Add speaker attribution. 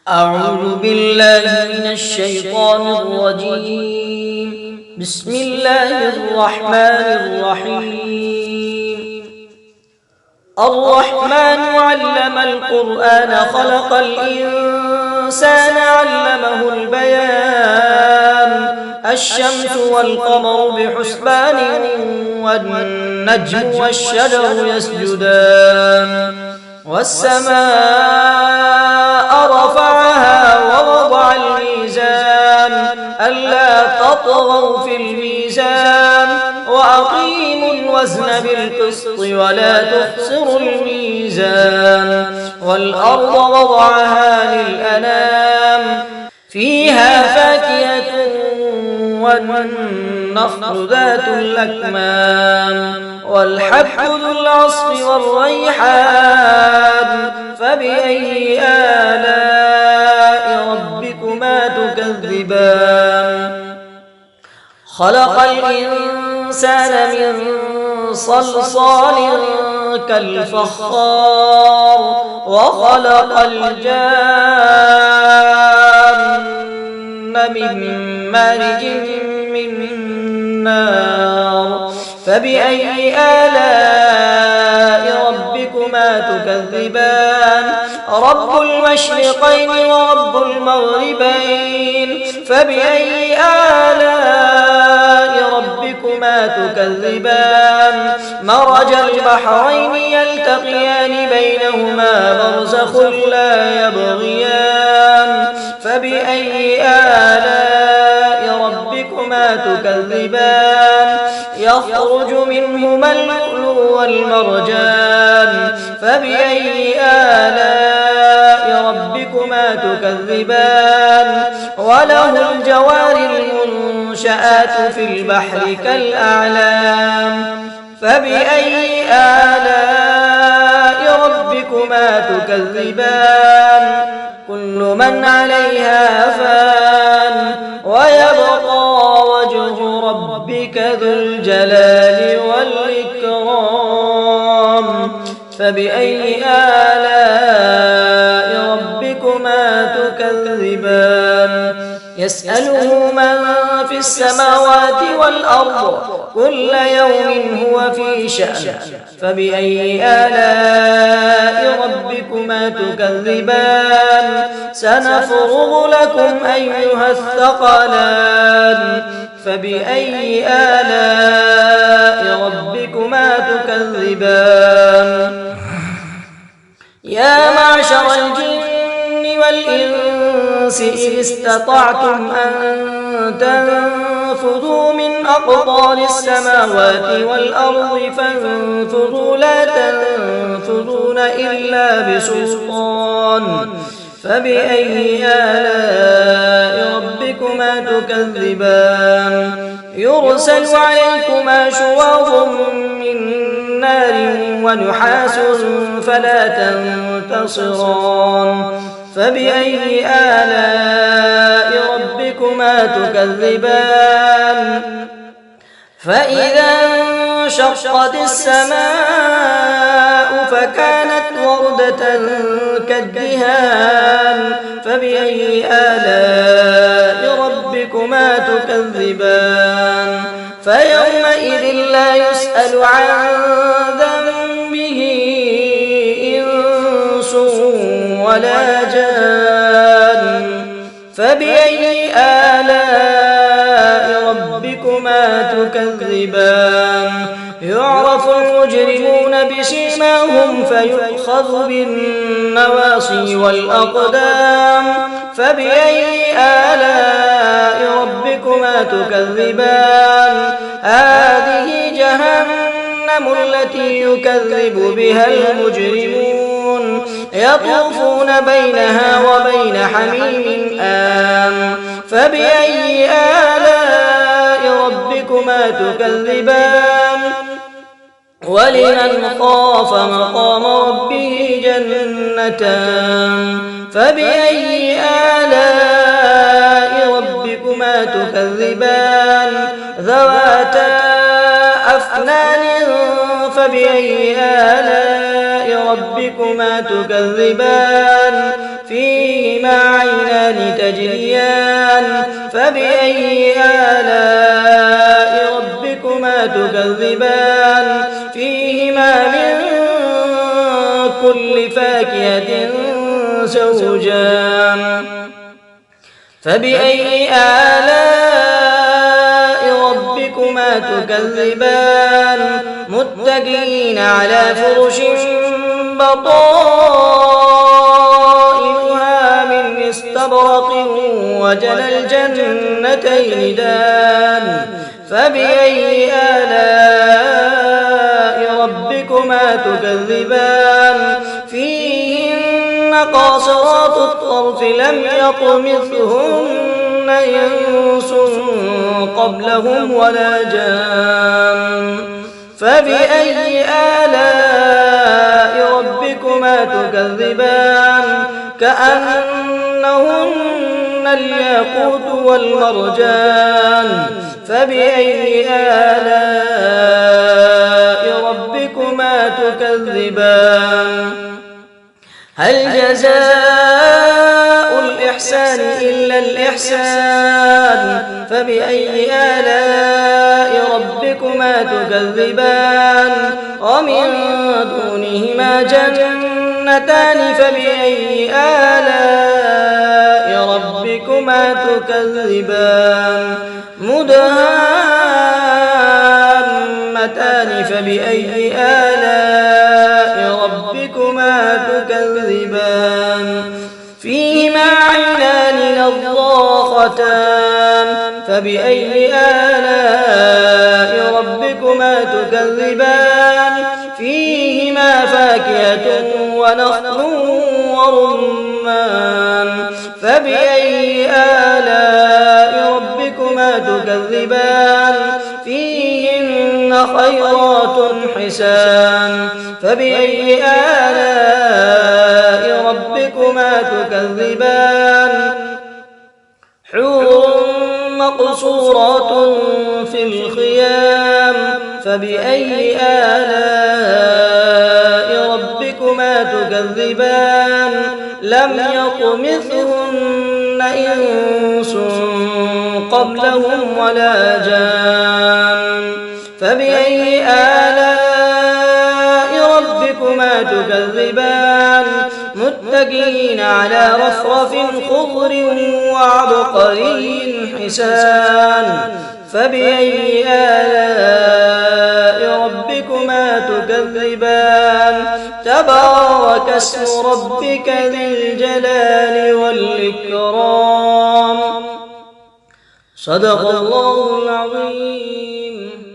Speaker 1: أعوذ بالله من الشيطان الرجيم. بسم الله الرحمن الرحيم. الرحمن علم القرآن خلق الإنسان علمه البيان الشمس والقمر بحسبان والنجم والشجر يسجدان والسماء رفعها ووضع الميزان ألا تطغوا في الميزان وأقيموا الوزن بالقسط ولا تخسروا الميزان والأرض وضعها للأنام فيها فاكهة والنخل ذات الأكمام والحب ذو العصف والريحان فبأي آلاء ربكما تكذبان خلق الإنسان من صلصال كالفخار وخلق الجان من مارج من نار فبأي آلاء ربكما تكذبان رب المشرقين ورب المغربين فبأي آلاء ربكما تكذبان مرج البحرين يلتقيان بينهما برزخ لا يبغيان فبأي آلاء ربكما تكذبان يخرج منهما اللؤلؤ والمرجان فبأي آلاء ربكما تكذبان وله الجوار المنشآت في البحر كالأعلام فبأي آلاء ربكما تكذبان كل من عليها فان ويبقى وجه ربك ذو الجلال والإكرام فبأي آلاء ربكما تكذبان يسأله من في السماوات والأرض كل يوم هو في شأن فبأي آلاء ربكما تكذبان سنفرغ لكم أيها الثقلان فبأي آلاء ربكما تكذبان يا معشر الجن والإنس إذ استطعتم أن تنفذوا من أقطار السماوات والأرض فانفذوا لا تنفذون إلا بسلطان فبأي آلاء ربكما تكذبان يرسل عليكما شواظ من نار ونحاس فلا تنتصران فبأي آلاء ربكما تكذبان فإذا انشقت السماء فكانت وردة كالدهان فبأي آلاء ربكما تكذبان فيومئذ لا يسأل عن ذنبه إنس ولا جان فبأي آلاء ربكما تكذبان يعرف المجرمون بسيماهم فيؤخذ بالنواصي والأقدام فبأي آلاء ربكما تكذبان هذه جهنم التي يكذب بها المجرمون يطوفون بينها وبين حميم آن فبأي آلاء ربكما تكذبان ولمن خاف مقام ربه جنتان فبأي آلاء ربكما تكذبان ذواتا أفنان فبأي آلاء ربكما تكذبان فيهما عينان تجريان فبأي آلاء ربكما تكذبان فيهما من كل فاكهة زوجان فبأي آلاء ربكما تكذبان متكئين على فرش بطائنها من استبرق وجنى الجنتين دان فبأي آلاء ربكما تكذبان فيهن قاصرات الطرف لم يطمثهن إنس قبلهم ولا جان فبأي آلاء ربكما تكذبان كأنهن الياقوت والمرجان فبأي آلاء ربكما تكذبان هل جزاء الإحسان إلا الإحسان فبأي آلاء ربكما تكذبان ومن دونهما جنتان فبأي آلاء ربكما تكذبان مدهامتان فبأي آلاء ربكما تكذبان فيهما عينان نضاختان فبأي آلاء ربكما تكذبان فيهما فاكهة ونخل ورمان فبأي آلاء ربكما تكذبان فيهن خيرات حسان فبأي آلاء ربكما تكذبان حور مقصورات في الخيام فبأي آلاء ربكما تكذبان لم يطمثهن إنس قبلهم ولا جان فبأي آلاء ربكما تكذبان متكئين على رفرف خضر وعبقري حسان فبأي آلاء ربكما تكذبان تبارك اسم ربك ذي الجلال والإكرام صدق الله العظيم.